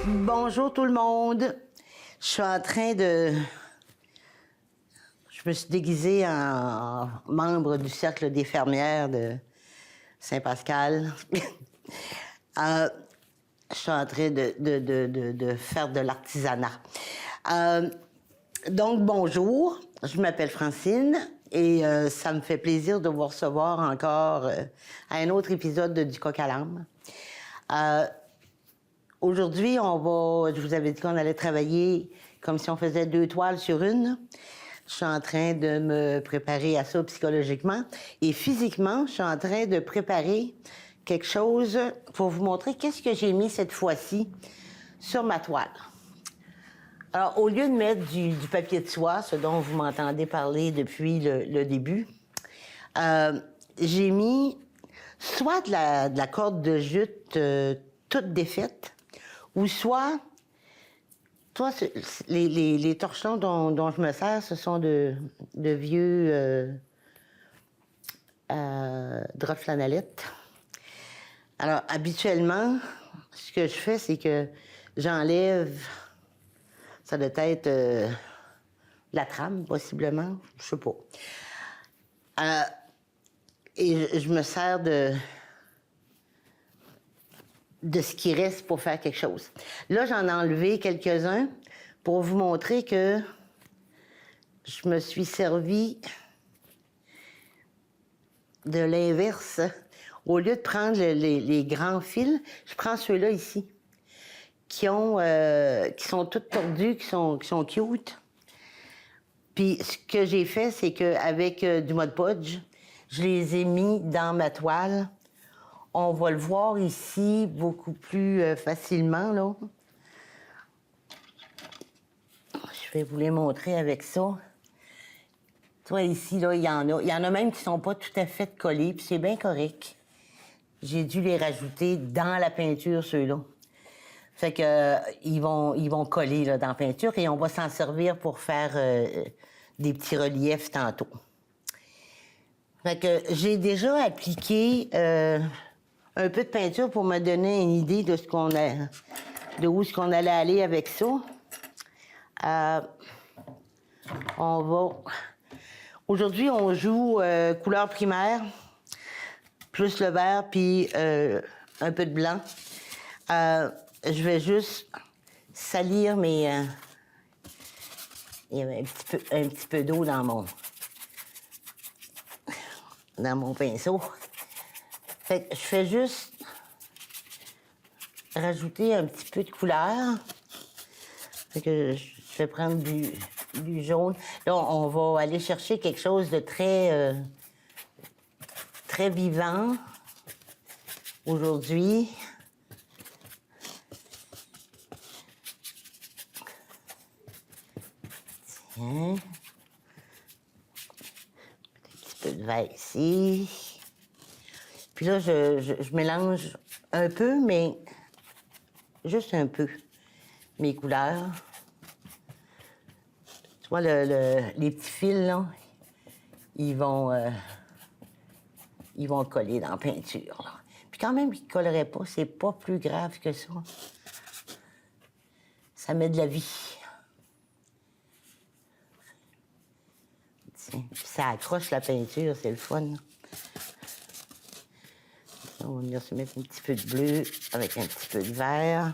Bonjour tout le monde. Je suis en train de... Je me suis déguisée en membre du Cercle des fermières de Saint-Pascal. Je suis en train de faire de l'artisanat. Donc, bonjour. Je m'appelle Francine et ça me fait plaisir de vous recevoir encore à un autre épisode de Du coq à l'âne. Aujourd'hui, je vous avais dit qu'on allait travailler comme si on faisait 2 toiles sur une. Je suis en train de me préparer à ça psychologiquement. Et physiquement, je suis en train de préparer quelque chose pour vous montrer qu'est-ce que j'ai mis cette fois-ci sur ma toile. Alors, au lieu de mettre du papier de soie, ce dont vous m'entendez parler depuis le début, j'ai mis soit de la corde de jute toute défaite, ou soit les torchons dont je me sers, ce sont de vieux draps flanellettes. Alors, habituellement, ce que je fais, c'est que j'enlève, ça doit être la trame, possiblement, je sais pas. Et je me sers de ce qui reste pour faire quelque chose. Là, j'en ai enlevé quelques-uns pour vous montrer que je me suis servi de l'inverse. Au lieu de prendre les grands fils, je prends ceux-là ici, qui sont tous tordus, qui sont cute. Puis ce que j'ai fait, c'est qu'avec du Mod Podge, je les ai mis dans ma toile. On va le voir ici beaucoup plus facilement, là. Je vais vous les montrer avec ça. Toi, ici, là, il y en a. Il y en a même qui sont pas tout à fait collés, puis c'est bien correct. J'ai dû les rajouter dans la peinture, ceux-là. Fait que ils vont coller là, dans la peinture et on va s'en servir pour faire des petits reliefs tantôt. Fait que j'ai déjà appliqué un peu de peinture pour me donner une idée de où est-ce qu'on allait aller avec ça. Aujourd'hui, on joue couleur primaire, plus le vert, puis un peu de blanc. Je vais juste salir mes... il y avait un petit peu d'eau dans mon pinceau. Fait que je fais juste rajouter un petit peu de couleur. Fait que je vais prendre du jaune. Là, on va aller chercher quelque chose de très, très vivant aujourd'hui. Tiens. Un petit peu de vert ici. Puis là, je mélange un peu, mais juste un peu, mes couleurs. Tu vois, les petits fils, là, ils vont coller dans la peinture, là. Puis quand même, ils ne colleraient pas, c'est pas plus grave que ça. Ça met de la vie. Tiens, puis ça accroche la peinture, c'est le fun. On va venir se mettre un petit peu de bleu avec un petit peu de vert.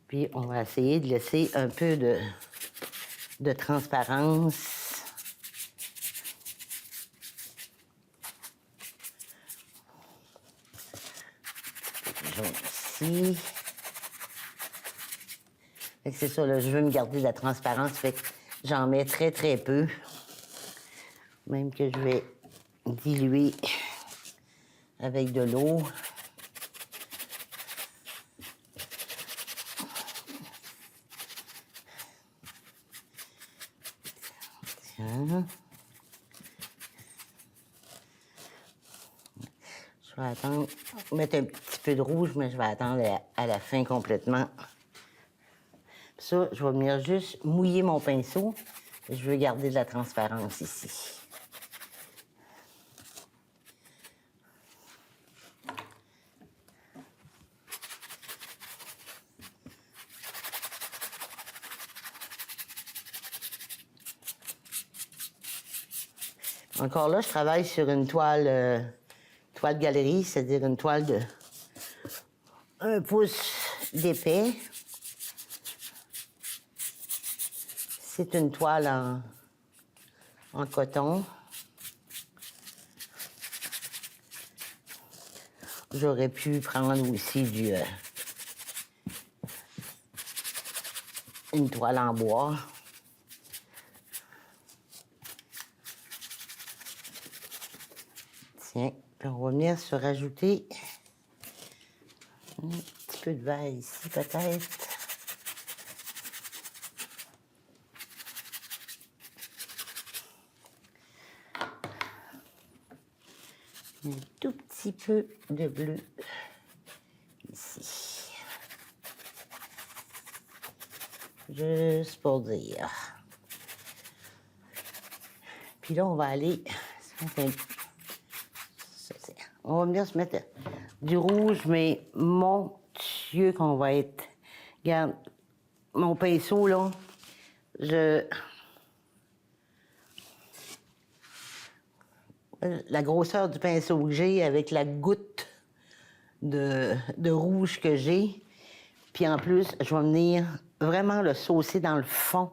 Puis on va essayer de laisser un peu de transparence. Jaune ici. C'est ça, là, je veux me garder de la transparence, fait que j'en mets très, très peu. Même que je vais diluer avec de l'eau. Tiens. Je vais attendre, mettre un petit peu de rouge, mais je vais attendre à la fin complètement. Ça, je vais venir juste mouiller mon pinceau. Je veux garder de la transparence ici. Encore là, je travaille sur une toile galerie, c'est-à-dire une toile de 1 pouce d'épais. C'est une toile en coton. J'aurais pu prendre aussi une toile en bois. Tiens, puis on va venir se rajouter un petit peu de verre ici, peut-être. Un tout petit peu de bleu ici. Juste pour dire. Puis là, on va aller se mettre on va venir se mettre du rouge, mais mon Dieu qu'on va être... Regarde, mon pinceau, là, la grosseur du pinceau que j'ai avec la goutte de rouge que j'ai. Puis en plus, je vais venir vraiment le saucer dans le fond.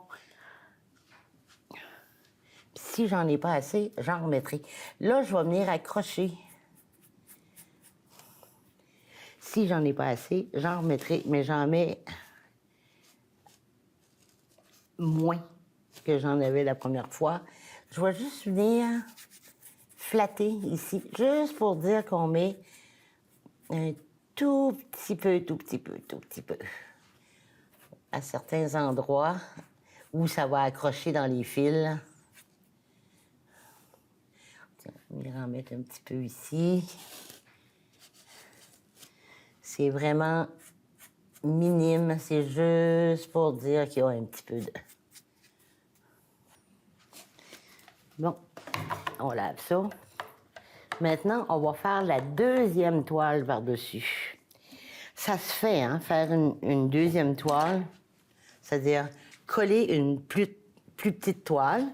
Puis si j'en ai pas assez, j'en remettrai. Là, je vais venir accrocher. Si j'en ai pas assez, j'en remettrai, mais j'en mets moins que j'en avais la première fois. Je vais juste venir flatter ici, juste pour dire qu'on met un tout petit peu, à certains endroits où ça va accrocher dans les fils. Tiens, on va en mettre un petit peu ici. C'est vraiment minime, c'est juste pour dire qu'il y a un petit peu de... Bon, on lave ça. Maintenant, on va faire la deuxième toile par-dessus. Ça se fait, hein, faire une deuxième toile, c'est-à-dire coller une plus petite toile,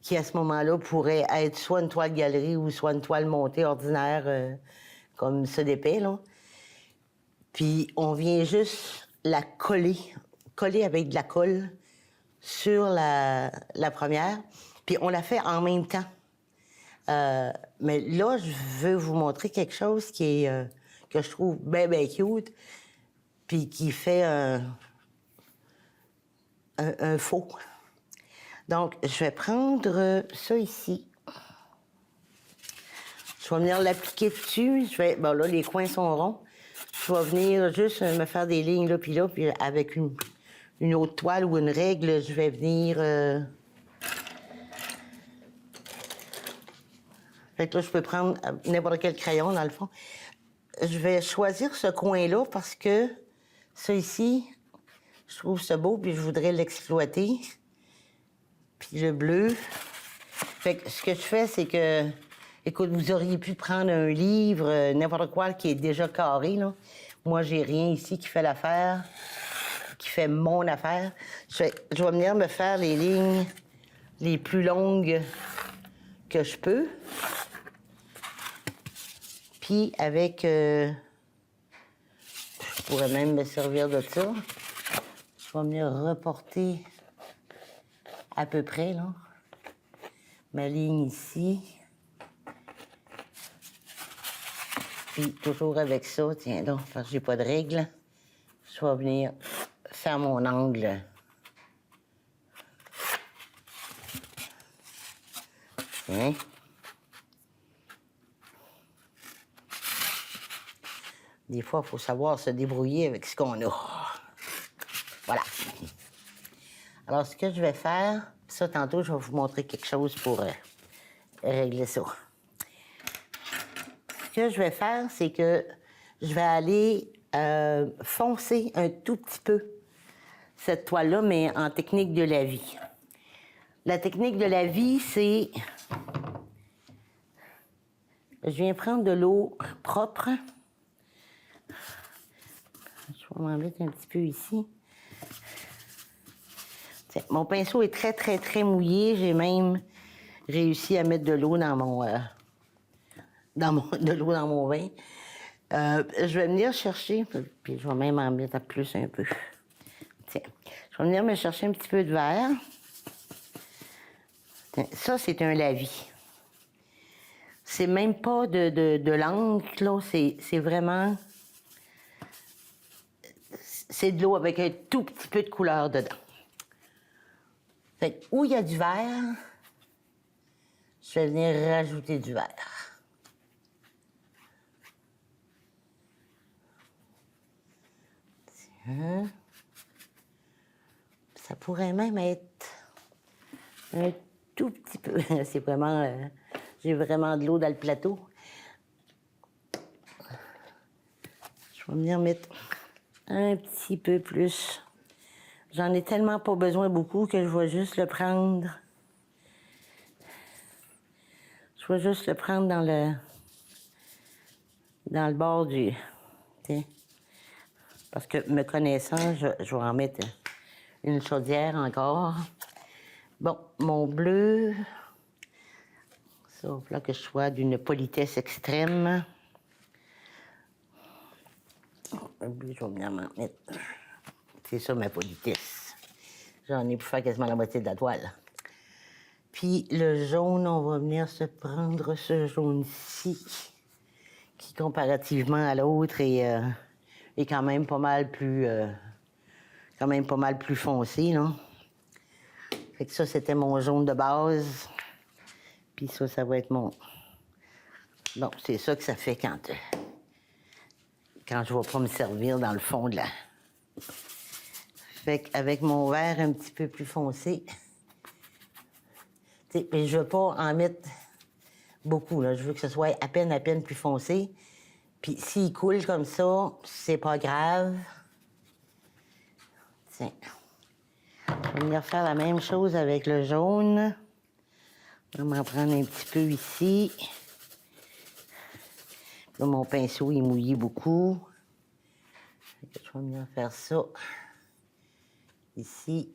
qui à ce moment-là pourrait être soit une toile galerie ou soit une toile montée ordinaire, comme ça d'épais, là. Puis on vient juste la coller avec de la colle sur la première, puis on la fait en même temps. Mais là, je veux vous montrer quelque chose qui est, que je trouve bien cute, puis qui fait un faux. Donc, je vais prendre ça ici. Je vais venir l'appliquer dessus. Bon, là, les coins sont ronds. Je vais venir juste me faire des lignes là, puis avec une autre toile ou une règle, je vais venir... Fait que là, je peux prendre n'importe quel crayon, dans le fond. Je vais choisir ce coin-là parce que ça ici, je trouve ça beau, puis je voudrais l'exploiter. Puis le bleu. Fait que ce que je fais, c'est que... Écoute, vous auriez pu prendre un livre, n'importe quoi, qui est déjà carré, là. Moi, j'ai rien ici qui fait l'affaire, qui fait mon affaire. Je vais venir me faire les lignes les plus longues que je peux. Puis avec... je pourrais même me servir de ça. Je vais venir reporter à peu près, là, ma ligne ici. Puis toujours avec ça, tiens donc, parce que j'ai pas de règle, je vais venir faire mon angle. Tiens. Des fois, il faut savoir se débrouiller avec ce qu'on a. Voilà. Alors, ce que je vais faire, ça, tantôt, je vais vous montrer quelque chose pour régler ça. Ce que je vais faire, c'est que je vais aller foncer un tout petit peu cette toile-là, mais en technique de la vie. La technique de la vie, c'est... Je viens prendre de l'eau propre. Je vais m'en mettre un petit peu ici. Tiens, mon pinceau est très, très, très mouillé. J'ai même réussi à mettre de l'eau dans mon... de l'eau dans mon vin. Je vais venir chercher, puis je vais même en mettre plus un peu. Tiens, je vais venir me chercher un petit peu de verre. Tiens, ça, c'est un lavis. C'est même pas de l'encre, là. C'est vraiment... C'est de l'eau avec un tout petit peu de couleur dedans. Fait que où il y a du vert, je vais venir rajouter du vert. Tiens. Ça pourrait même être un tout petit peu. C'est vraiment... j'ai vraiment de l'eau dans le plateau. Je vais venir mettre un petit peu plus. J'en ai tellement pas besoin beaucoup que je vais juste le prendre. Je vais juste le prendre dans le bord du... Tiens. Parce que me connaissant, je vais en mettre une chaudière encore. Bon, mon bleu... Sauf là que je sois d'une politesse extrême. Un bleu, je vais bien m'en mettre... C'est ça, ma politesse. J'en ai pour faire quasiment la moitié de la toile. Puis le jaune, on va venir se prendre ce jaune-ci, qui comparativement à l'autre est quand même pas mal plus... foncé, là. Fait que ça, c'était mon jaune de base. Puis ça va être mon... Bon, c'est ça que ça fait quand je vais pas me servir dans le fond de la... Fait qu'avec mon vert un petit peu plus foncé, mais je veux pas en mettre beaucoup, là. Je veux que ce soit à peine plus foncé. Puis s'il coule comme ça, c'est pas grave. Tiens. Je vais venir faire la même chose avec le jaune. Je vais m'en prendre un petit peu ici. Là, mon pinceau est mouillé beaucoup. Je vais venir faire ça. Ici.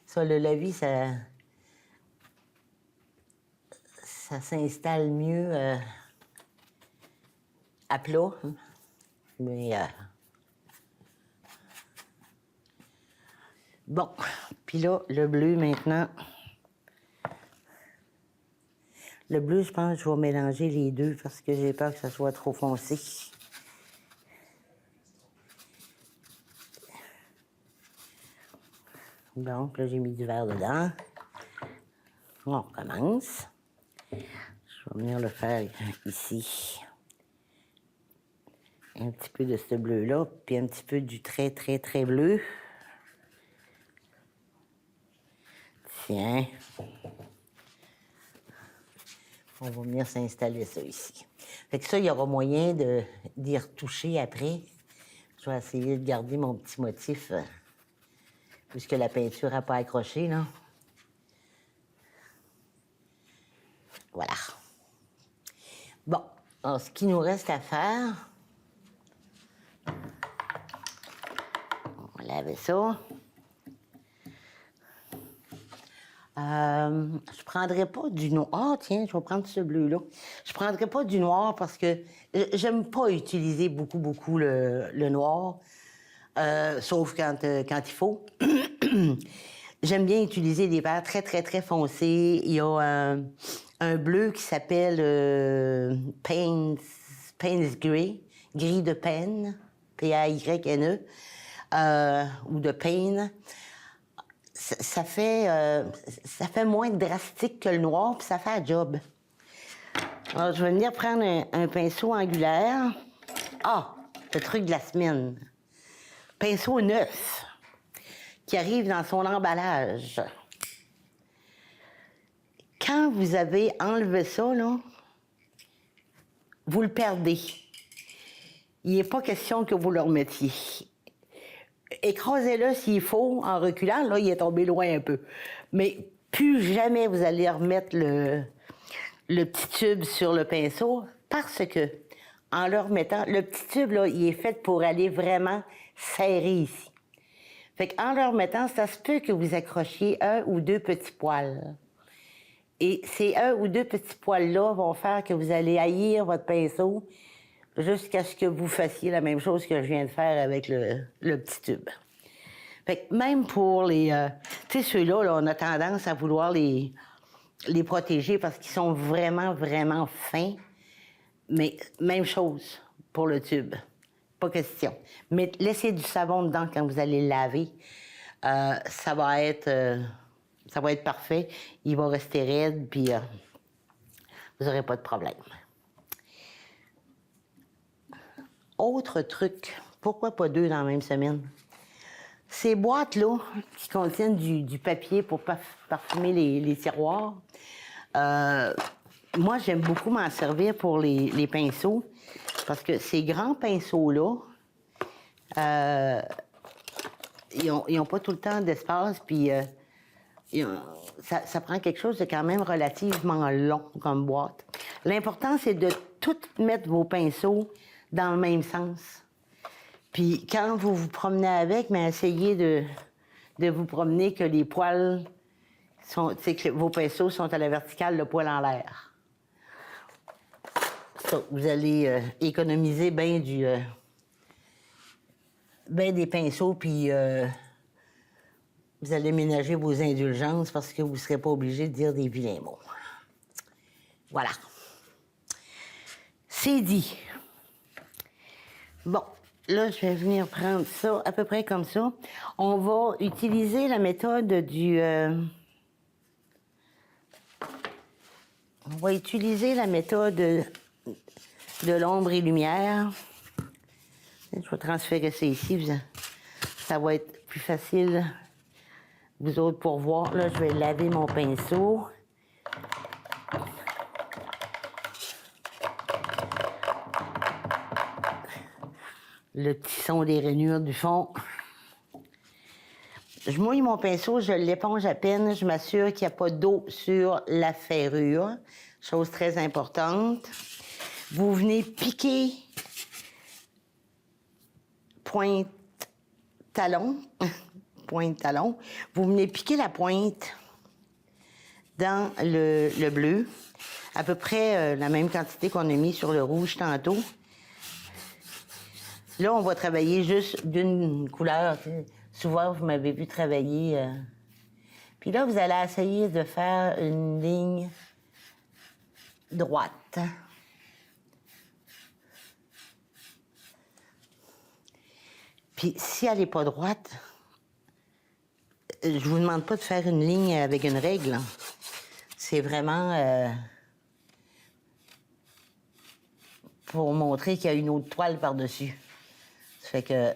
Ça, le lavis, ça s'installe mieux à plat. Mais bon. Puis là, le bleu maintenant. Le bleu, je pense que je vais mélanger les deux parce que j'ai peur que ça soit trop foncé. Donc, là, j'ai mis du vert dedans. On recommence. Je vais venir le faire ici. Un petit peu de ce bleu-là, puis un petit peu du très, très, très bleu. Tiens. On va venir s'installer ça ici. Fait que ça, il y aura moyen d'y retoucher après. Je vais essayer de garder mon petit motif, puisque la peinture n'a pas accroché, là. Voilà. Bon, alors, ce qu'il nous reste à faire, on va laver ça. Je prendrais pas du noir. Ah, tiens, je vais prendre ce bleu-là. Je prendrais pas du noir parce que j'aime pas utiliser beaucoup le noir, sauf quand il faut. J'aime bien utiliser des verres très, très, très foncés. Il y a un bleu qui s'appelle Payne's Gris, gris de Payne, P-A-Y-N-E, ou de Payne. Ça fait moins drastique que le noir, puis ça fait un job. Alors, je vais venir prendre un pinceau angulaire. Ah, le truc de la semaine. Pinceau neuf. qui arrive dans son emballage. Quand vous avez enlevé ça, là, vous le perdez. Il n'est pas question que vous le remettiez. Écrasez-le s'il faut, en reculant, là, il est tombé loin un peu. Mais plus jamais vous allez remettre le petit tube sur le pinceau, parce que, en le remettant, le petit tube, là, il est fait pour aller vraiment serrer ici. Fait qu'en le remettant, ça se peut que vous accrochiez 1 ou 2 petits poils. Et ces 1 ou 2 petits poils-là vont faire que vous allez haïr votre pinceau jusqu'à ce que vous fassiez la même chose que je viens de faire avec le petit tube. Fait que même pour les... tu sais, ceux-là, là, on a tendance à vouloir les protéger parce qu'ils sont vraiment, vraiment fins. Mais même chose pour le tube. Pas question. Mais laissez du savon dedans quand vous allez le laver. Ça va être parfait. Il va rester raide, puis vous n'aurez pas de problème. Autre truc, pourquoi pas 2 dans la même semaine? Ces boîtes-là, qui contiennent du papier pour parfumer les tiroirs, moi, j'aime beaucoup m'en servir pour les pinceaux, parce que ces grands pinceaux-là, ils n'ont pas tout le temps d'espace, puis ça prend quelque chose de quand même relativement long comme boîte. L'important, c'est de tout mettre vos pinceaux dans le même sens. Puis quand vous vous promenez avec, mais essayez de vous promener que les poils que vos pinceaux sont à la verticale, le poil en l'air. Ça, vous allez économiser bien des pinceaux, puis vous allez ménager vos indulgences parce que vous ne serez pas obligé de dire des vilains mots. Voilà. C'est dit. Bon, là, je vais venir prendre ça à peu près comme ça. On va utiliser la méthode on va utiliser la méthode de l'ombre et lumière. Je vais transférer ça ici. Ça va être plus facile, vous autres, pour voir. Là, je vais laver mon pinceau. Le petit son des rainures du fond. Je mouille mon pinceau, je l'éponge à peine, je m'assure qu'il n'y a pas d'eau sur la ferrure. Chose très importante. Vous venez piquer pointe talon. Pointe talon. Vous venez piquer la pointe dans le bleu. À peu près la même quantité qu'on a mis sur le rouge tantôt. Là, on va travailler juste d'une couleur. Souvent, vous m'avez vu travailler. Puis là, vous allez essayer de faire une ligne droite. Puis si elle n'est pas droite, je vous demande pas de faire une ligne avec une règle. C'est vraiment pour montrer qu'il y a une autre toile par-dessus. Ça fait que...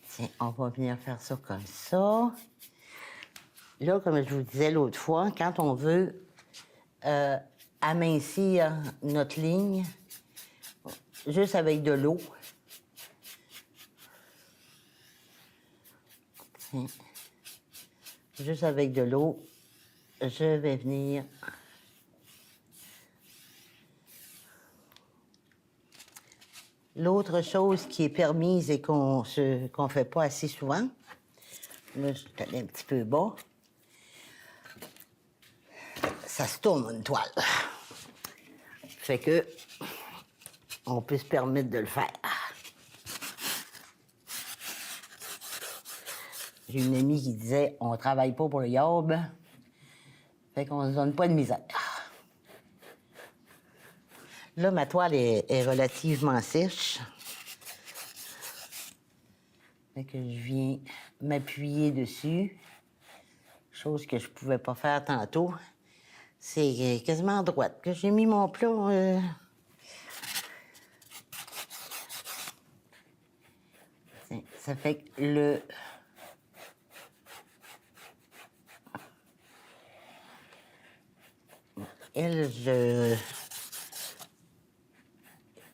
Tiens, on va venir faire ça comme ça. Là, comme je vous disais l'autre fois, quand on veut amincir notre ligne, juste avec de l'eau, juste avec de l'eau, je vais venir l'autre chose qui est permise et qu'on fait pas assez souvent, là, je suis allée un petit peu bas, ça se tourne une toile. Fait que on peut se permettre de le faire. J'ai une amie qui disait on travaille pas pour le yob, fait qu'on se donne pas de misère. Là, ma toile est relativement sèche. Fait que je viens m'appuyer dessus. Chose que je pouvais pas faire tantôt. C'est quasiment à droite que j'ai mis mon plat. Ça fait que elle, je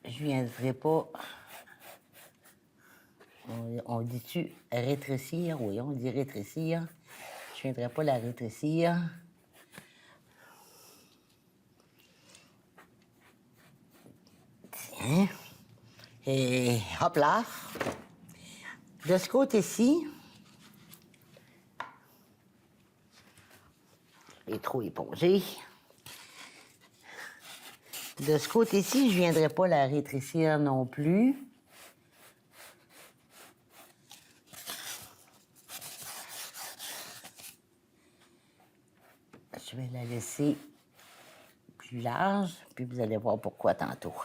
viendrai pas... On dit-tu rétrécir? Oui, on dit rétrécir. Je viendrai pas la rétrécir. Tiens. Et hop là. De ce côté-ci, est trop épongé. De ce côté-ci, je viendrai pas la rétrécir non plus. Je vais la laisser plus large, puis vous allez voir pourquoi tantôt.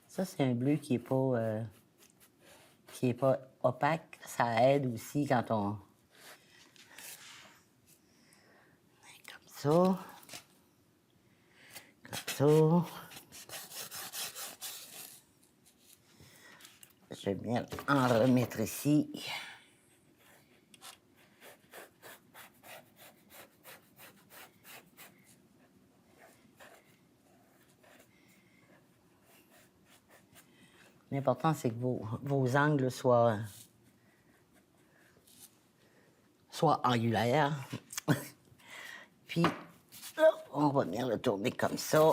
Ça, c'est un bleu qui est pas opaque. Ça aide aussi quand on... Comme ça. Comme ça. Je vais bien en remettre ici. L'important, c'est que vos angles soient angulaires. Puis, là, on va venir le tourner comme ça.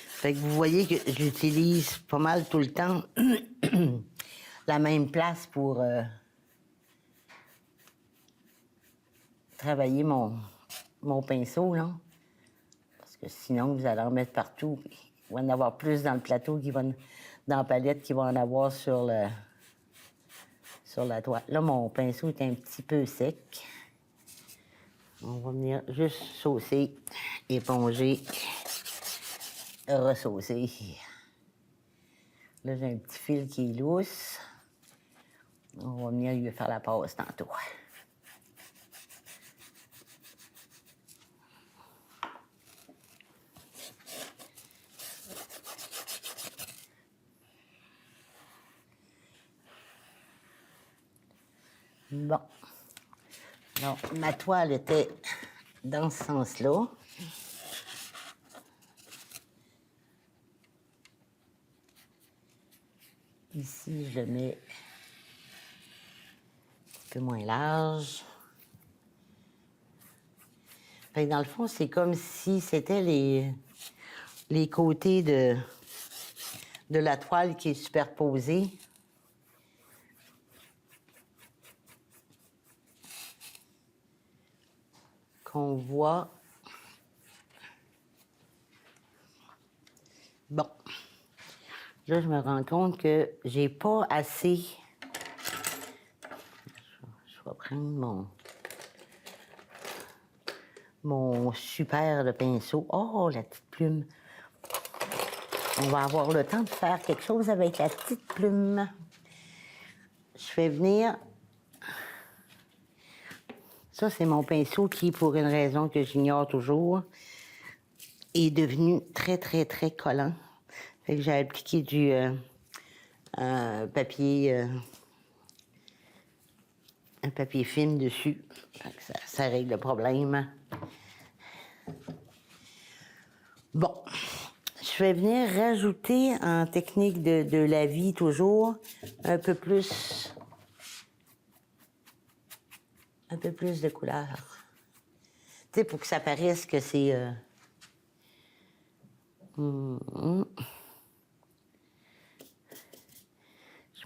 Fait que vous voyez que j'utilise pas mal tout le temps la même place pour travailler mon pinceau, là. Parce que sinon, vous allez en mettre partout. Il va en avoir plus dans le plateau dans la palette qu'il va en avoir sur la toile. Là, mon pinceau est un petit peu sec. On va venir juste saucer, éponger, ressaucer. Là, j'ai un petit fil qui est lousse. On va venir lui faire la passe tantôt. Bon. Donc, ma toile était dans ce sens-là. Ici, je le mets un peu moins large. Fait que dans le fond, c'est comme si c'était les côtés de la toile qui est superposée. Qu'on voit. Bon. Là, je me rends compte que j'ai pas assez. Je vais prendre mon super de pinceau. Oh, la petite plume. On va avoir le temps de faire quelque chose avec la petite plume. Je fais venir... Ça, c'est mon pinceau qui, pour une raison que j'ignore toujours, est devenu très, très, très collant. Fait que j'ai appliqué du papier... un papier film dessus. Ça règle le problème. Bon. Je vais venir rajouter en technique de la vie toujours un peu plus de couleur. Tu sais, pour que ça paraisse que c'est... Je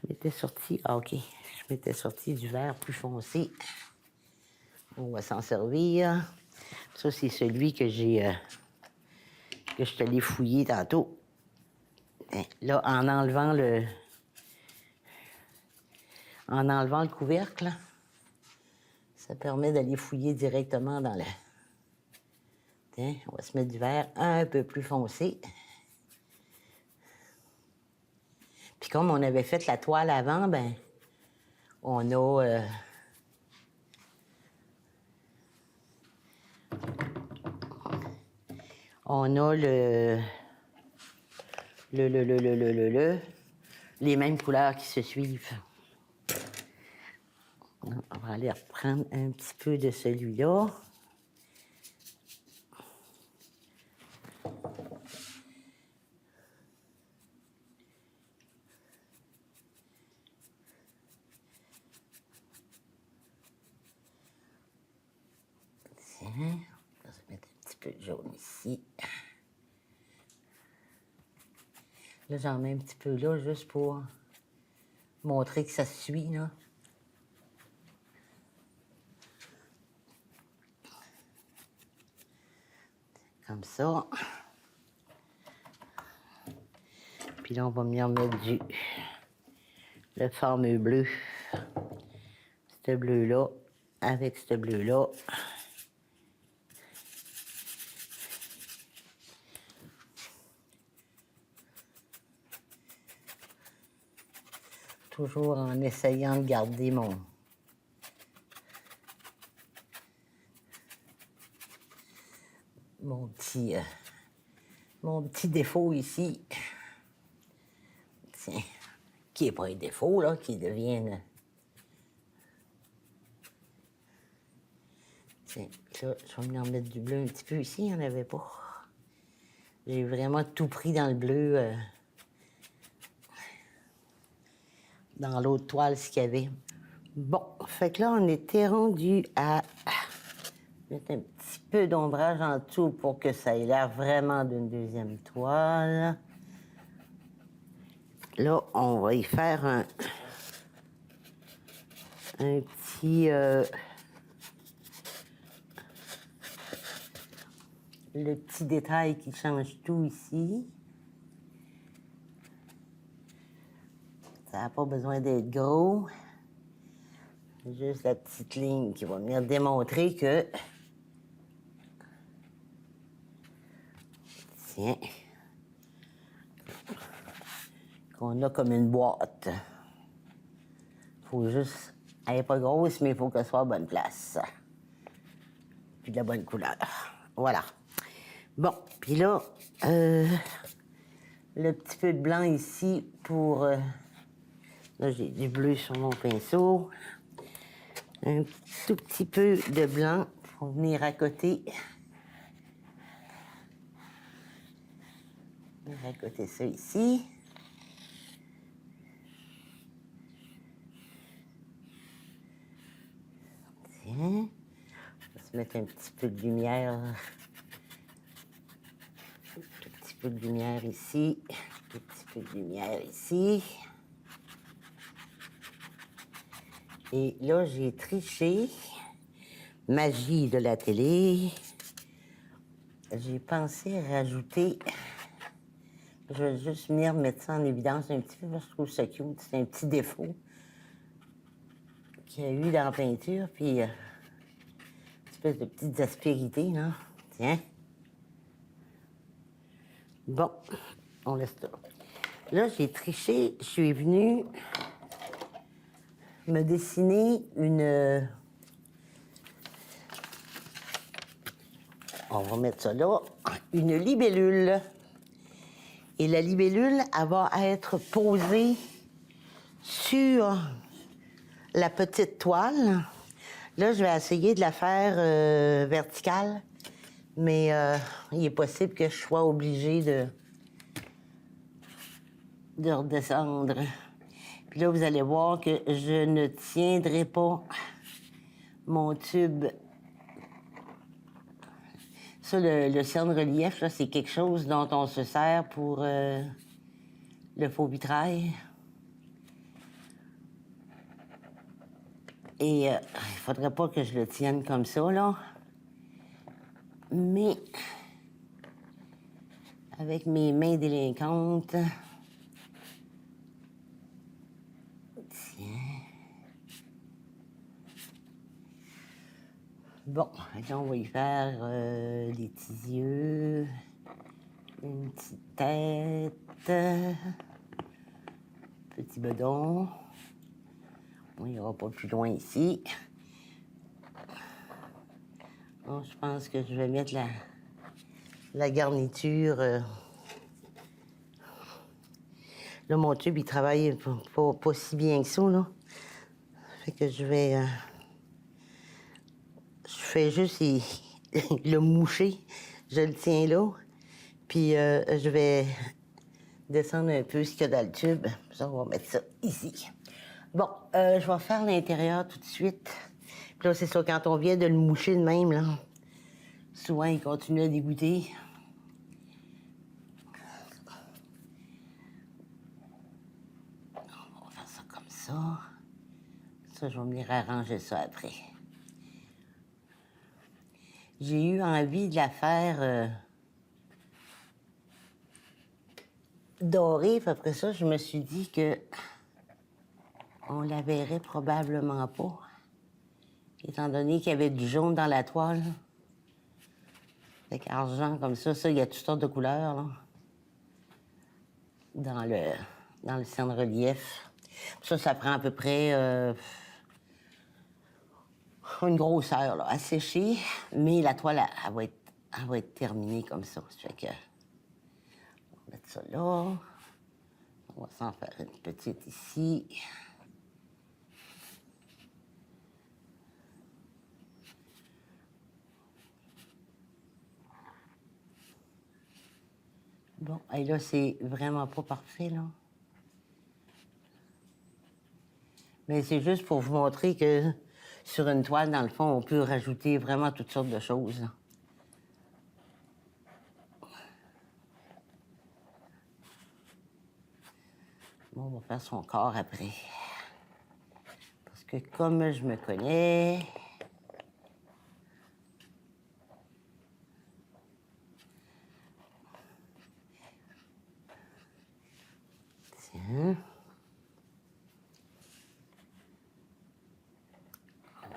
m'étais sorti... Ah, OK. Je m'étais sorti du vert plus foncé. On va s'en servir. Ça, c'est celui que j'ai... que je te l'ai fouillé tantôt. Là, en enlevant le couvercle, ça permet d'aller fouiller directement dans Tiens, on va se mettre du vert un peu plus foncé. Puis comme on avait fait la toile avant, ben on a... on a les mêmes couleurs qui se suivent. On va aller reprendre un petit peu de celui-là. Tiens, on va se mettre un petit peu de jaune ici. Là, j'en mets un petit peu là, juste pour montrer que ça suit, là. Comme ça. Puis là, on va venir mettre le fameux bleu. Ce bleu-là, avec ce bleu-là. Toujours en essayant de garder mon petit défaut ici. Tiens, qui n'est pas un défaut, là, qui devienne... Tiens, là, je vais venir mettre du bleu un petit peu ici, il n'y en avait pas. J'ai vraiment tout pris dans le bleu, dans l'autre toile, ce qu'il y avait. Bon, fait que là, on était rendu à mettre un petit peu d'ombrage en dessous pour que ça ait l'air vraiment d'une deuxième toile. Là, on va y faire un petit... le petit détail qui change tout ici. Ça n'a pas besoin d'être gros. Juste la petite ligne qui va venir démontrer que... Tiens. Qu'on a comme une boîte. Faut juste... Elle n'est pas grosse, mais il faut qu'elle soit à bonne place. Puis de la bonne couleur. Voilà. Bon, puis là, le petit peu de blanc ici pour... là, j'ai du bleu sur mon pinceau. Un tout petit peu de blanc pour venir à côté. Venir à côté ça ici. Tiens. On va se mettre un petit peu de lumière. Un tout petit peu de lumière ici. Un tout petit peu de lumière ici. Et là, j'ai triché. Magie de la télé. J'ai pensé rajouter... Je vais juste venir mettre ça en évidence un petit peu parce que je trouve ça cute. C'est un petit défaut qu'il y a eu dans la peinture. Puis, une espèce de petites aspérités, là. Tiens. Bon, on laisse ça. Là, j'ai triché. Je suis venue me dessiner une... On va mettre ça là. Une libellule. Et la libellule, elle va être posée sur la petite toile. Là, je vais essayer de la faire verticale, mais il est possible que je sois obligée de redescendre. Puis là, vous allez voir que je ne tiendrai pas mon tube. Ça, le cerne-relief, là, c'est quelque chose dont on se sert pour le faux vitrail. Et il faudrait pas que je le tienne comme ça, là. Mais avec mes mains délinquantes... Tiens. Bon, là, on va y faire des petits yeux, une petite tête, petit bedon. On n'ira pas plus loin ici. Bon, je pense que je vais mettre la garniture. Là, mon tube, il travaille pas si bien que ça, là. Fait que je vais... je fais juste le moucher. Je le tiens là. Puis je vais descendre un peu ce qu'il y a dans le tube. Ça, on va mettre ça ici. Bon, je vais faire l'intérieur tout de suite. Puis là, c'est ça, quand on vient de le moucher de même, là, souvent, il continue à dégoûter. On va faire ça comme ça. Ça, je vais venir arranger ça après. J'ai eu envie de la faire dorée, puis après ça, je me suis dit que on la verrait probablement pas, étant donné qu'il y avait du jaune dans la toile. Fait qu'argent comme ça, il y a toutes sortes de couleurs, là, dans le scène-relief. Ça prend à peu près une grosseur, là, à sécher, mais la toile, elle va être terminée comme ça. Ça fait que, on va mettre ça là. On va s'en faire une petite ici. Bon, et là, c'est vraiment pas parfait, là. Mais c'est juste pour vous montrer que sur une toile, dans le fond, on peut rajouter vraiment toutes sortes de choses, là. Bon, on va faire son corps après. Parce que comme je me connais... Tiens. On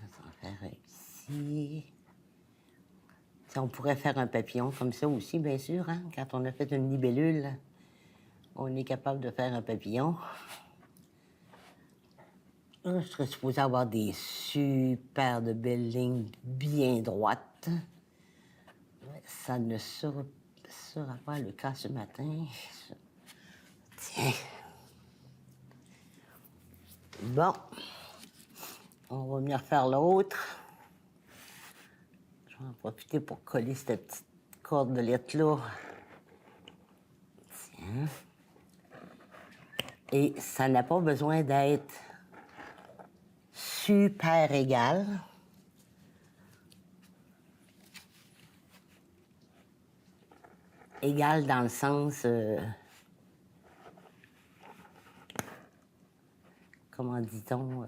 va s'en faire ici. On pourrait faire un papillon comme ça aussi, bien sûr, hein? Quand on a fait une libellule, on est capable de faire un papillon. Là, je serais supposée avoir des super de belles lignes bien droites. Ouais, ça ne sera pas le cas ce matin. Tiens. Bon. On va venir faire l'autre. Je vais en profiter pour coller cette petite cordelette-là. Tiens. Et ça n'a pas besoin d'être super égal. Égal dans le sens... comment dit-on?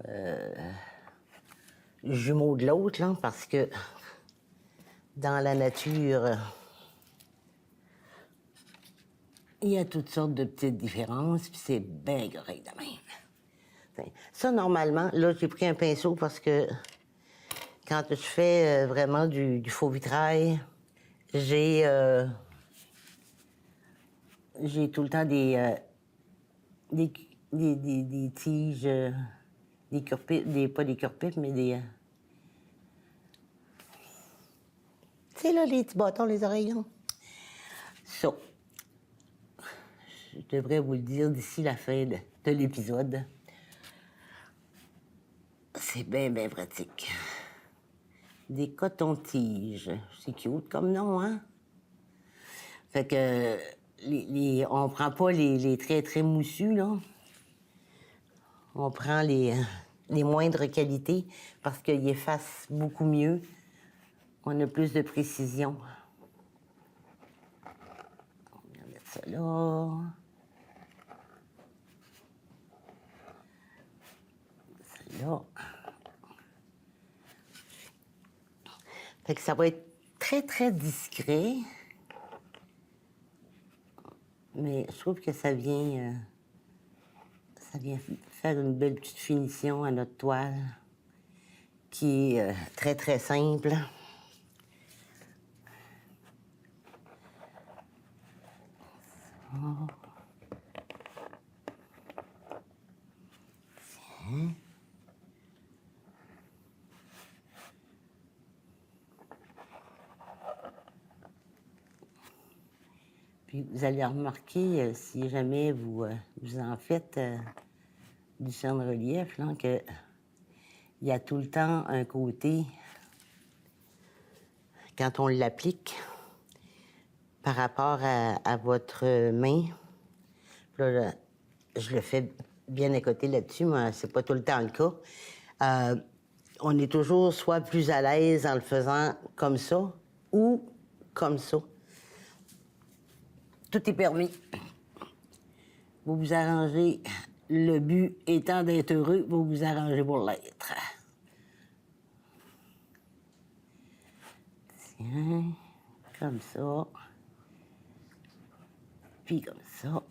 Jumeau de l'autre, là, parce que dans la nature, il y a toutes sortes de petites différences, puis c'est bien correct de même. Ça, normalement, là, j'ai pris un pinceau parce que quand je fais vraiment du faux vitrail, j'ai tout le temps des tiges, des cure-pipes, pas des cure-pipes, mais des... tu sais, là, les petits bâtons, les oreilles, là. Ça. Je devrais vous le dire d'ici la fin de l'épisode. C'est bien, bien pratique. Des cotons-tiges. C'est cute comme nom, hein? Fait que on prend pas les très, très moussus, là. On prend les moindres qualités parce qu'ils effacent beaucoup mieux. On a plus de précision. On va mettre ça là. Ça là. Fait que ça va être très, très discret. Mais je trouve que ça vient faire une belle petite finition à notre toile qui est très, très simple. Tiens. Puis vous allez remarquer, si jamais vous en faites du cerne-relief, là, que il y a tout le temps un côté, quand on l'applique, par rapport à votre main. Là, je le fais bien à côté là-dessus, mais c'est pas tout le temps le cas. On est toujours soit plus à l'aise en le faisant comme ça ou comme ça. Tout est permis. Vous vous arrangez. Le but étant d'être heureux, vous vous arrangez pour l'être. Tiens, comme ça. Puis comme ça.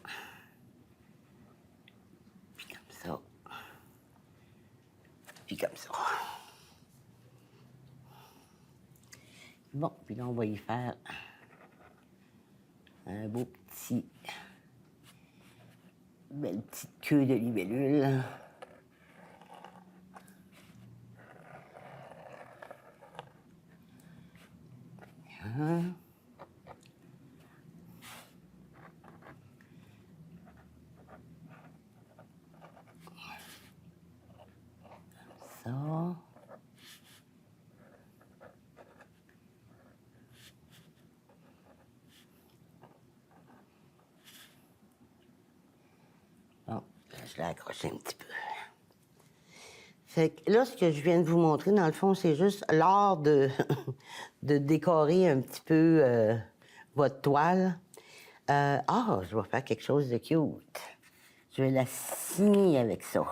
Puis comme ça. Puis comme ça. Bon, puis là, on va y faire un beau petit... belle petite queue de libellule. Hein? Ça. Bon, je l'ai accroché un petit peu. Fait que là, ce que je viens de vous montrer, dans le fond, c'est juste l'art de, de décorer un petit peu votre toile. Je vais faire quelque chose de cute. Je vais la signer avec ça.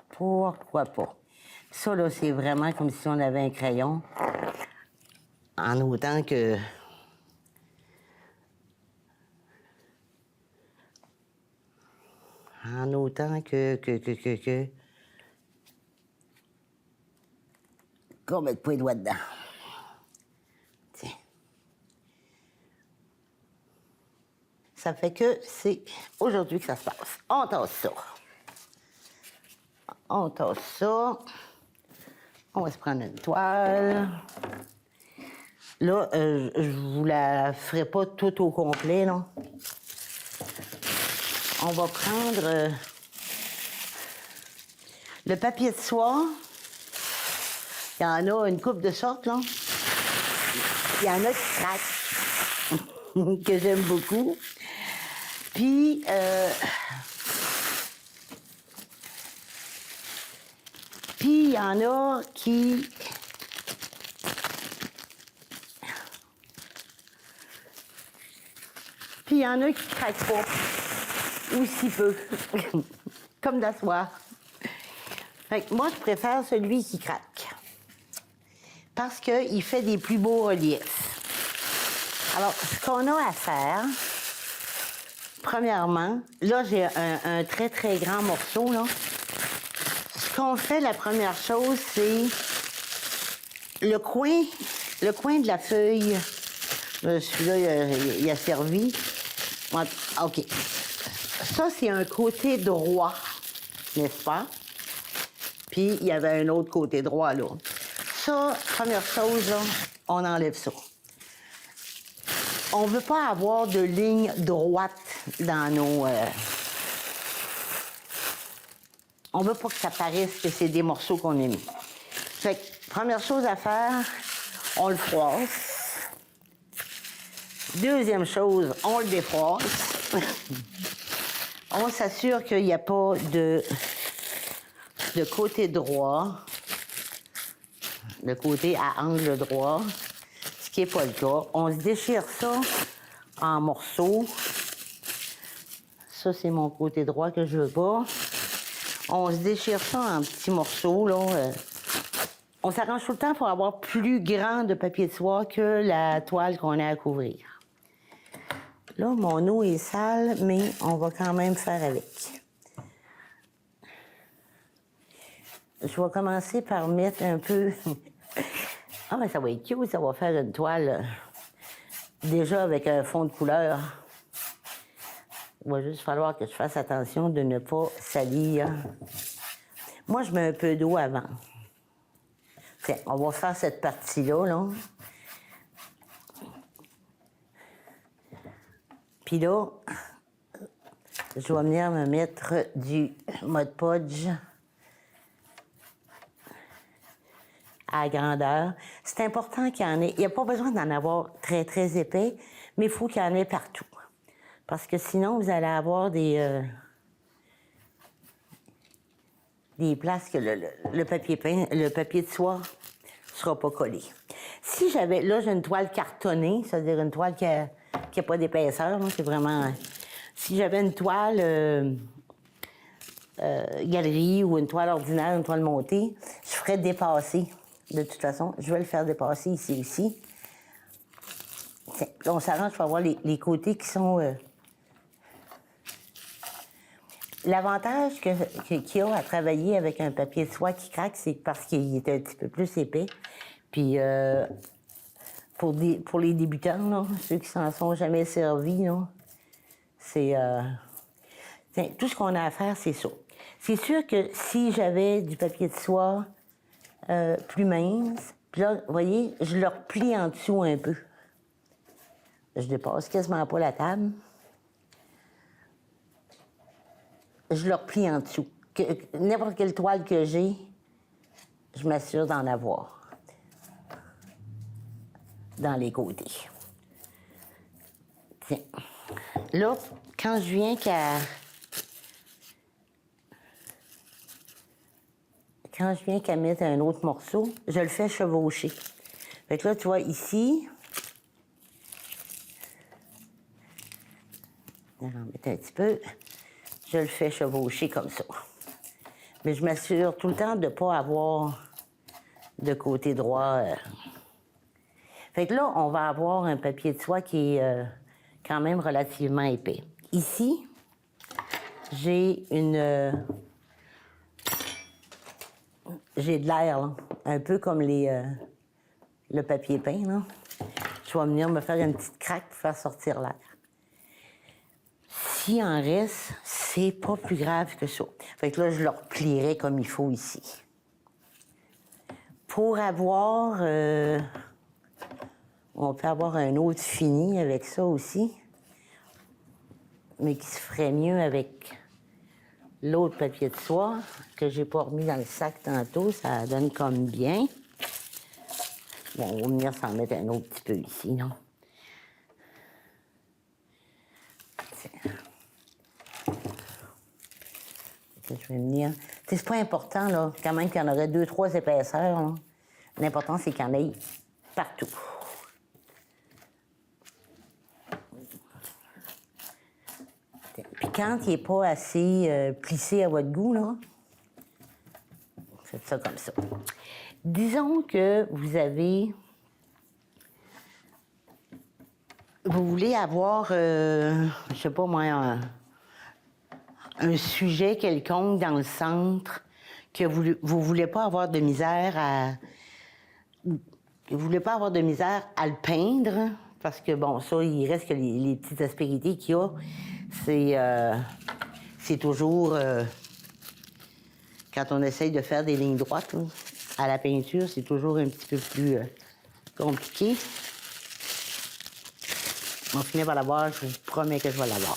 Pourquoi pas? Ça, là, c'est vraiment comme si on avait un crayon. En autant que... En autant que... Qu'on mette pas les doigts dedans. Tiens. Ça fait que c'est aujourd'hui que ça se passe. On tasse ça. On tasse ça. On va se prendre une toile. Là, je vous la ferai pas tout au complet, là. On va prendre le papier de soie. Il y en a une coupe de sortes, là. Il y en a qui craquent, que j'aime beaucoup. Puis, il y en a qui... Puis, il y en a qui craquent pas. Ou si peu. Comme de la soie. Fait que moi, je préfère celui qui craque. Parce qu'il fait des plus beaux reliefs. Alors, ce qu'on a à faire, premièrement, là, j'ai un très, très grand morceau, là. Ce qu'on fait, la première chose, c'est le coin de la feuille. Celui-là, il a servi. OK. Ça, c'est un côté droit, n'est-ce pas? Puis, il y avait un autre côté droit, là. Ça, première chose, là, on enlève ça. On ne veut pas avoir de ligne droite dans nos... On ne veut pas que ça paraisse que c'est des morceaux qu'on a mis. Fait que, première chose à faire, on le froisse. Deuxième chose, on le défroisse. On s'assure qu'il n'y a pas de côté droit, de côté à angle droit, ce qui n'est pas le cas. On se déchire ça en morceaux. Ça, c'est mon côté droit que je veux pas. On se déchire ça en petits morceaux, là. On s'arrange tout le temps pour avoir plus grand de papier de soie que la toile qu'on a à couvrir. Là, mon eau est sale, mais on va quand même faire avec. je vais commencer par mettre un peu... Ah, mais ça va être cute, ça va faire une toile déjà avec un fond de couleur. Il va juste falloir que je fasse attention de ne pas salir. Moi, je mets un peu d'eau avant. Tiens, on va faire cette partie-là, là. Puis là, je vais venir me mettre du Mod Podge à grandeur. C'est important qu'il y en ait. Il n'y a pas besoin d'en avoir très, très épais, mais il faut qu'il y en ait partout. Parce que sinon, vous allez avoir des places que le papier peint, le papier de soie ne sera pas collé. Si j'avais... Là, j'ai une toile cartonnée, c'est-à-dire une toile qui n'a pas d'épaisseur. C'est vraiment... Si j'avais une toile galerie ou une toile ordinaire, une toile montée, je ferais dépasser. De toute façon, je vais le faire dépasser ici aussi. Tiens, là, on s'arrange pour avoir les côtés qui sont... L'avantage qu'il y a à travailler avec un papier de soie qui craque, c'est parce qu'il est un petit peu plus épais. Puis pour les débutants, là, ceux qui s'en sont jamais servis, c'est... tout ce qu'on a à faire, c'est ça. C'est sûr que si j'avais du papier de soie plus mince, puis là, vous voyez, je le replie en dessous un peu. Je dépasse quasiment pas la table. Je le replie en dessous. N'importe quelle toile que j'ai, je m'assure d'en avoir dans les côtés. Tiens. Là, quand je viens qu'à mettre un autre morceau, je le fais chevaucher. Fait que là, tu vois, ici, on va en mettre un petit peu, je le fais chevaucher comme ça. Mais je m'assure tout le temps de ne pas avoir de côté droit. Fait que là, on va avoir un papier de soie qui est quand même relativement épais. Ici, j'ai j'ai de l'air, là, un peu comme le papier peint, là. Je vais venir me faire une petite craque pour faire sortir l'air. S'il en reste, c'est pas plus grave que ça. Fait que là, je le replierai comme il faut ici. Pour avoir... on peut avoir un autre fini avec ça aussi, mais qui se ferait mieux avec l'autre papier de soie que j'ai pas remis dans le sac tantôt. Ça donne comme bien. Bon, on va venir s'en mettre un autre petit peu ici, non? Je vais venir... C'est pas important, là, quand même qu'il y en aurait 2-3 épaisseurs, là. L'important, c'est qu'il y en ait partout. Puis quand il n'est pas assez plissé à votre goût, là, faites ça comme ça. Disons que vous voulez avoir, je sais pas moi, un sujet quelconque dans le centre que vous voulez pas avoir de misère à le peindre, parce que bon, ça, il reste que les petites aspérités qu'il y a, c'est toujours, quand on essaye de faire des lignes droites, là, à la peinture, c'est toujours un petit peu plus compliqué. On finit par l'avoir, je vous promets que je vais l'avoir.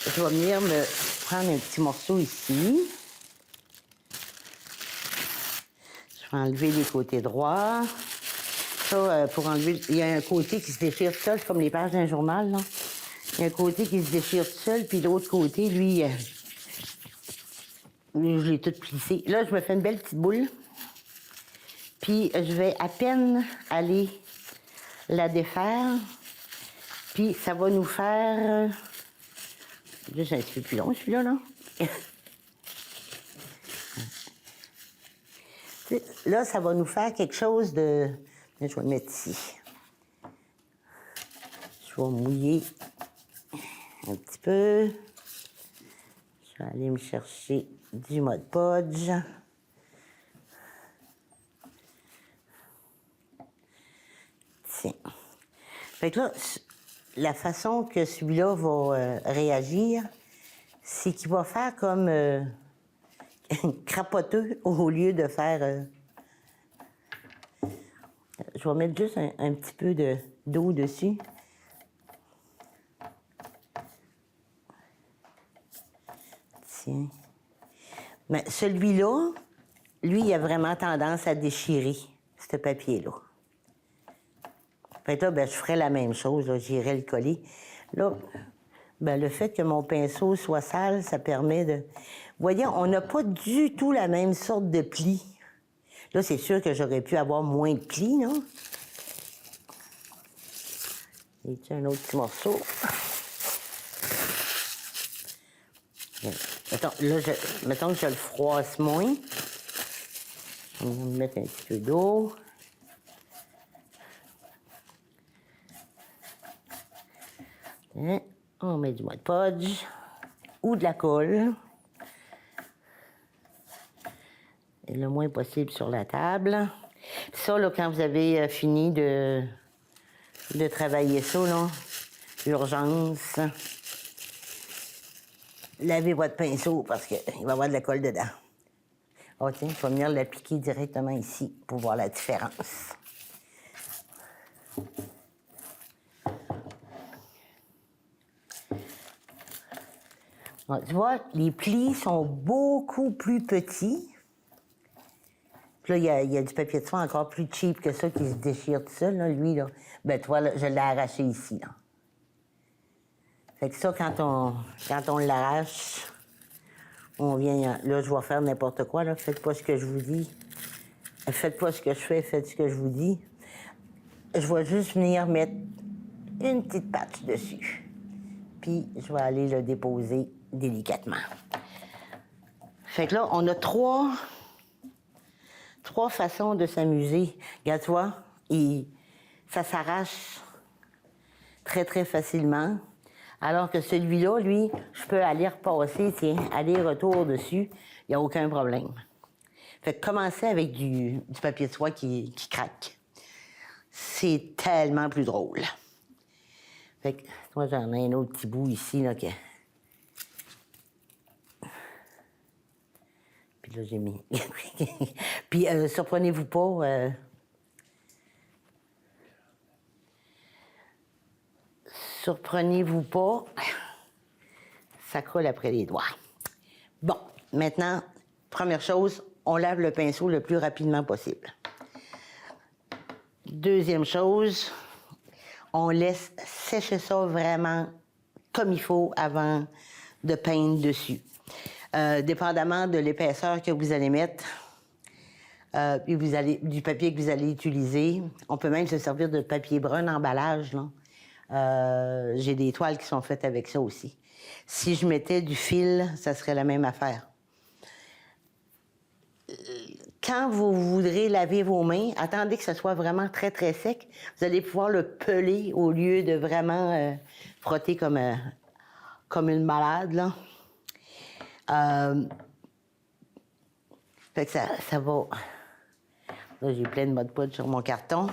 Je vais venir me prendre un petit morceau ici. Je vais enlever les côtés droits. Ça, pour enlever, il y a un côté qui se déchire tout seul, comme les pages d'un journal, là. Il y a un côté qui se déchire tout seul, puis l'autre côté, lui, je l'ai tout plissé. Là, je me fais une belle petite boule. Puis, je vais à peine aller la défaire. Puis, ça va nous faire... Juste un petit peu plus long, celui-là, là. Là, ça va nous faire quelque chose de... Je vais le mettre ici. Je vais mouiller un petit peu. Je vais aller me chercher du Mod Podge. Fait que là, la façon que celui-là va réagir, c'est qu'il va faire comme crapoteux au lieu de faire... Je vais mettre juste un petit peu d'eau dessus. Tiens. Mais celui-là, lui, il a vraiment tendance à déchirer ce papier-là. Fait que là, ben, je ferais la même chose, j'irais le coller. Là, ben, le fait que mon pinceau soit sale, ça permet de... Vous voyez, on n'a pas du tout la même sorte de plis. Là, c'est sûr que j'aurais pu avoir moins de plis, non? Et tiens, un autre petit morceau. Mettons que je le froisse moins. On va mettre un petit peu d'eau. On met du Mod Podge ou de la colle. Et le moins possible sur la table. Ça, là, quand vous avez fini de travailler ça, là, urgence, lavez votre pinceau parce qu'il va y avoir de la colle dedans. Oh tiens, il faut venir l'appliquer directement ici pour voir la différence. Bon, tu vois, les plis sont beaucoup plus petits. Puis là, il y a du papier de soie encore plus cheap que ça qui se déchire tout seul, là. Lui, là, ben, tu vois, là, je l'ai arraché ici, là. Fait que ça, quand on l'arrache, on vient... Là, je vais faire n'importe quoi, là. Faites pas ce que je vous dis. Faites pas ce que je fais, faites ce que je vous dis. Je vais juste venir mettre une petite patch dessus. Puis, je vais aller le déposer délicatement. Fait que là, on a trois façons de s'amuser. Regarde, tu vois, ça s'arrache très, très facilement. Alors que celui-là, lui, je peux aller repasser, tiens, aller-retour dessus, il n'y a aucun problème. Fait que commencer avec du papier de soie qui craque, c'est tellement plus drôle. Fait que, moi, j'en ai un autre petit bout ici, là, que... Puis là, j'ai mis... Puis, surprenez-vous pas... Surprenez-vous pas, ça colle après les doigts. Bon, maintenant, première chose, on lave le pinceau le plus rapidement possible. Deuxième chose, on laisse sécher ça vraiment comme il faut avant de peindre dessus. Dépendamment de l'épaisseur que vous allez mettre, puis du papier que vous allez utiliser, on peut même se servir de papier brun d'emballage, là. J'ai des toiles qui sont faites avec ça aussi. Si je mettais du fil, ça serait la même affaire. Quand vous voudrez laver vos mains, attendez que ce soit vraiment très, très sec. Vous allez pouvoir le peler au lieu de vraiment frotter comme une malade, là. Fait que ça va... Là, j'ai plein de Mod Podge sur mon carton.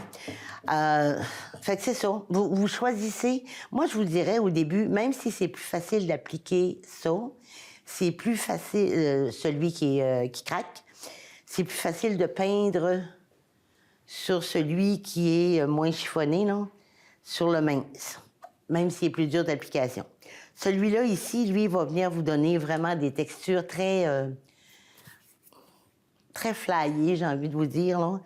Fait que c'est ça. Vous choisissez. Moi, je vous dirais au début, même si c'est plus facile d'appliquer ça, c'est plus facile, celui qui craque, c'est plus facile de peindre sur celui qui est moins chiffonné, là, sur le mince, même s'il est plus dur d'application. Celui-là ici, lui, va venir vous donner vraiment des textures très flyées, j'ai envie de vous dire, là.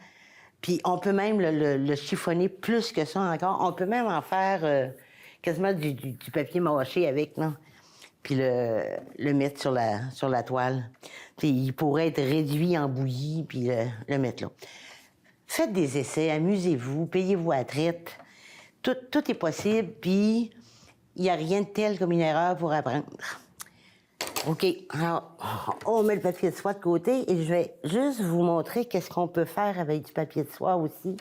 Puis on peut même le chiffonner plus que ça encore. On peut même en faire quasiment du papier mâché avec, là. Puis le mettre sur la toile. Puis il pourrait être réduit en bouillie, puis le mettre là. Faites des essais, amusez-vous, payez-vous à la traite. Tout est possible, puis il n'y a rien de tel comme une erreur pour apprendre. OK, alors, on met le papier de soie de côté et je vais juste vous montrer qu'est-ce qu'on peut faire avec du papier de soie aussi.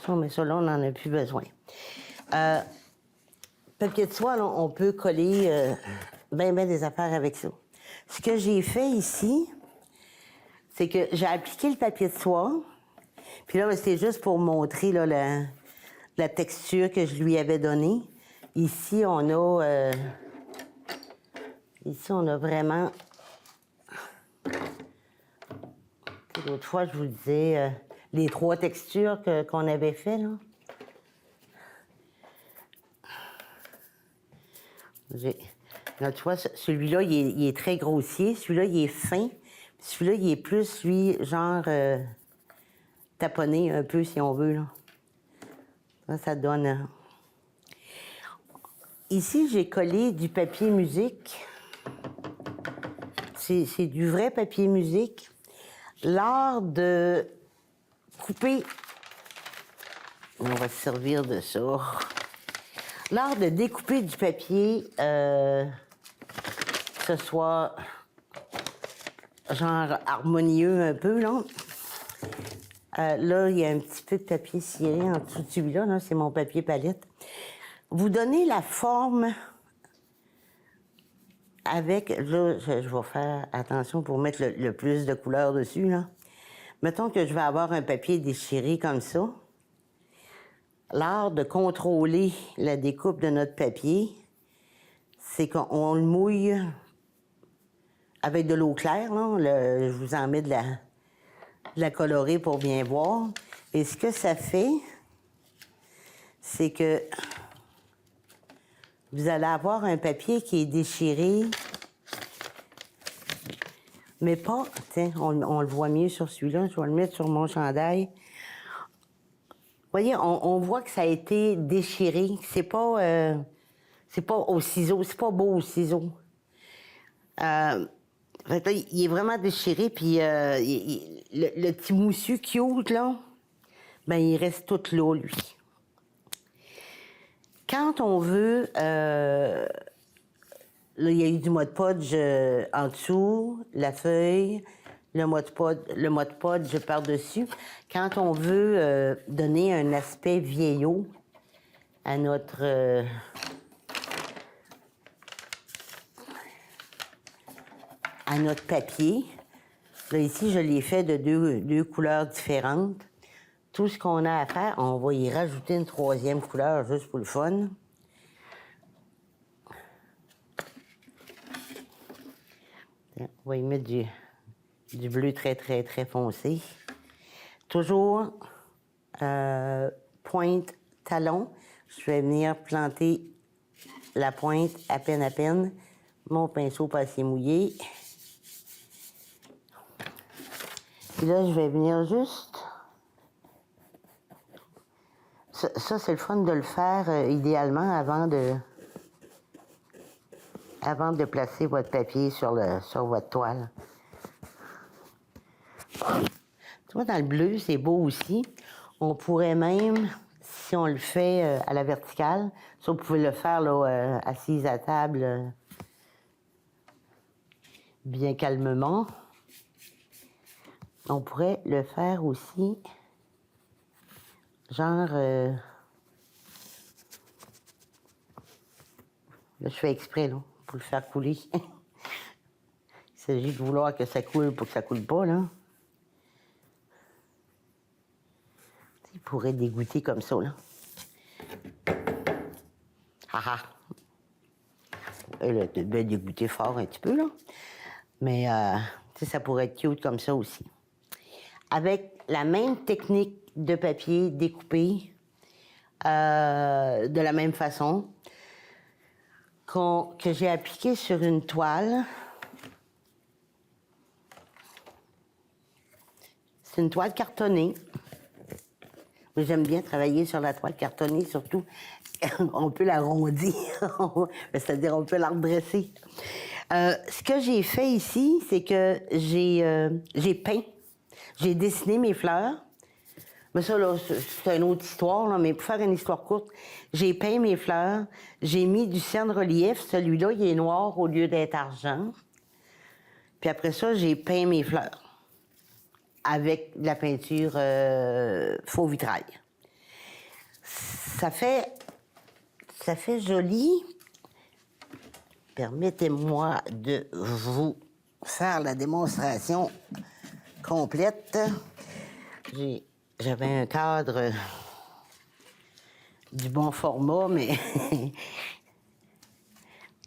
Mais ça, là, on n'en a plus besoin. Papier de soie, là, on peut coller bien des affaires avec ça. Ce que j'ai fait ici, c'est que j'ai appliqué le papier de soie, puis là, c'est juste pour montrer là, la texture que je lui avais donnée. Ici, on a vraiment... L'autre fois, je vous disais les 3 textures qu'on avait fait, là. Là, tu vois, celui-là, il est très grossier. Celui-là, il est fin. Celui-là, il est plus, lui, genre taponné un peu, si on veut, là. Ça donne... Ici, j'ai collé du papier musique. C'est du vrai papier musique. L'art de couper... On va se servir de ça. L'art de découper du papier, que ce soit genre harmonieux un peu, là. Là, il y a un petit peu de papier ciré en dessous de celui-là, là, c'est mon papier palette. Vous donnez la forme avec... Là, je vais faire attention pour mettre le plus de couleurs dessus, là. Mettons que je vais avoir un papier déchiré comme ça. L'art de contrôler la découpe de notre papier, c'est qu'on le mouille avec de l'eau claire, là. Je vous en mets de la colorée pour bien voir. Et ce que ça fait, c'est que vous allez avoir un papier qui est déchiré, mais pas... Tiens, on le voit mieux sur celui-là. Je vais le mettre sur mon chandail. Vous voyez, on voit que ça a été déchiré. C'est pas au ciseau. C'est pas beau au ciseau. Fait que là, il est vraiment déchiré, puis le petit moussu cute, là, ben il reste tout là, lui. Quand on veut... là, il y a eu du Mod Podge en dessous, la feuille, le Mod Podge par-dessus. Quand on veut donner un aspect vieillot à notre... à notre papier. Là, ici, je l'ai fait de deux couleurs différentes. Tout ce qu'on a à faire, on va y rajouter une 3e couleur juste pour le fun. On va y mettre du bleu très, très, très foncé. Toujours pointe talon. Je vais venir planter la pointe à peine. Mon pinceau pas assez mouillé. Puis là, je vais venir juste... Ça, c'est le fun de le faire idéalement avant placer votre papier sur votre toile. Tu vois, dans le bleu, c'est beau aussi. On pourrait même, si on le fait à la verticale, ça, vous pouvez le faire là, assise à table, bien calmement. On pourrait le faire aussi, genre... là, je fais exprès, là, pour le faire couler. Il s'agit de vouloir que ça coule pour que ça coule pas, là. Il pourrait dégoûter comme ça, là. Ah ah! Elle devait dégoûter fort un petit peu, là. Mais, tu sais, ça pourrait être cute comme ça aussi. Avec la même technique de papier découpé, de la même façon, que j'ai appliqué sur une toile. C'est une toile cartonnée. J'aime bien travailler sur la toile cartonnée, surtout. On peut l'arrondir, c'est-à-dire on peut la redresser. Ce que j'ai fait ici, c'est que j'ai peint, j'ai dessiné mes fleurs. Mais ça, là, c'est une autre histoire, là, mais pour faire une histoire courte, j'ai peint mes fleurs, j'ai mis du cerne relief. Celui-là, il est noir au lieu d'être argent. Puis après ça, j'ai peint mes fleurs avec de la peinture faux vitrail. Ça fait joli. Permettez-moi de vous faire la démonstration complète. J'avais un cadre du bon format, mais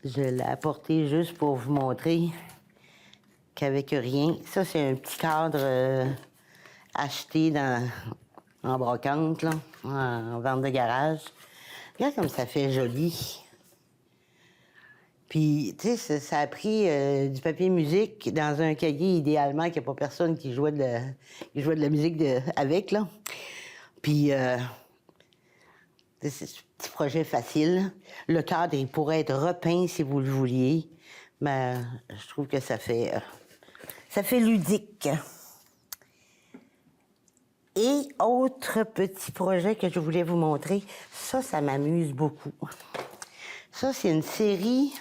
je l'ai apporté juste pour vous montrer qu'avec rien. Ça, c'est un petit cadre acheté en brocante, là, en vente de garage. Regarde comme ça fait joli. Puis, tu sais, ça a pris du papier musique dans un cahier, idéalement, qu'il n'y a pas personne qui jouait de la musique avec, là. Puis, c'est un petit projet facile. Le cadre, il pourrait être repeint si vous le vouliez, mais je trouve que ça fait ludique. Et autre petit projet que je voulais vous montrer, ça m'amuse beaucoup. Ça, c'est une série,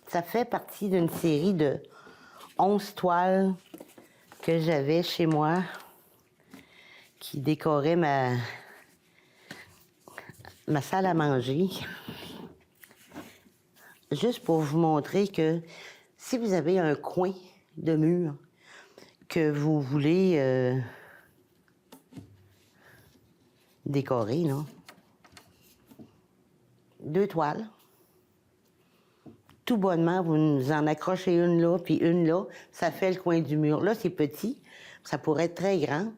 ça fait partie d'une série de 11 toiles que j'avais chez moi qui décoraient ma salle à manger. Juste pour vous montrer que si vous avez un coin de mur que vous voulez décorer, là, 2 toiles. Tout bonnement, vous nous en accrochez une là, puis une là. Ça fait le coin du mur. Là, c'est petit. Ça pourrait être très grand.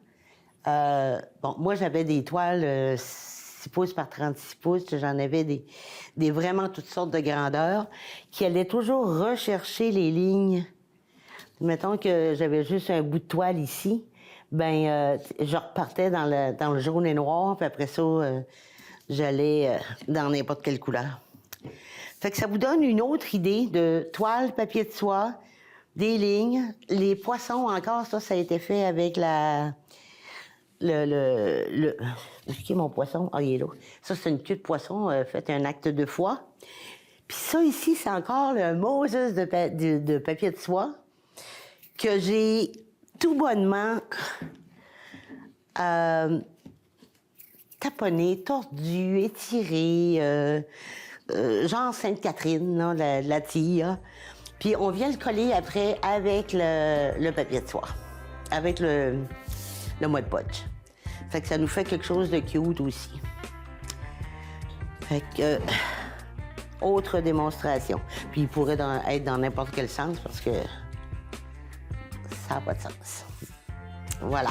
Bon, moi, j'avais des toiles 6 pouces par 36 pouces. J'en avais des vraiment toutes sortes de grandeurs qui allaient toujours rechercher les lignes. Mettons que j'avais juste un bout de toile ici. Ben, je repartais dans le jaune et noir, puis après ça, j'allais dans n'importe quelle couleur. Fait que ça vous donne une autre idée de toile, papier de soie, des lignes. Les poissons encore, ça a été fait avec Est-ce qu'il est mon poisson? Ah, il est là. Ça, c'est une queue de poisson, fait un acte de foi. Puis ça, ici, c'est encore le Moses de papier de soie que j'ai tout bonnement taponné, tordu, étiré, genre Sainte-Catherine, là, la tille. Puis on vient le coller après avec le papier de soie, avec le Mod Podge. Fait que ça nous fait quelque chose de cute aussi. Fait que, autre démonstration. Puis il pourrait être dans n'importe quel sens parce que ça n'a pas de sens. Voilà.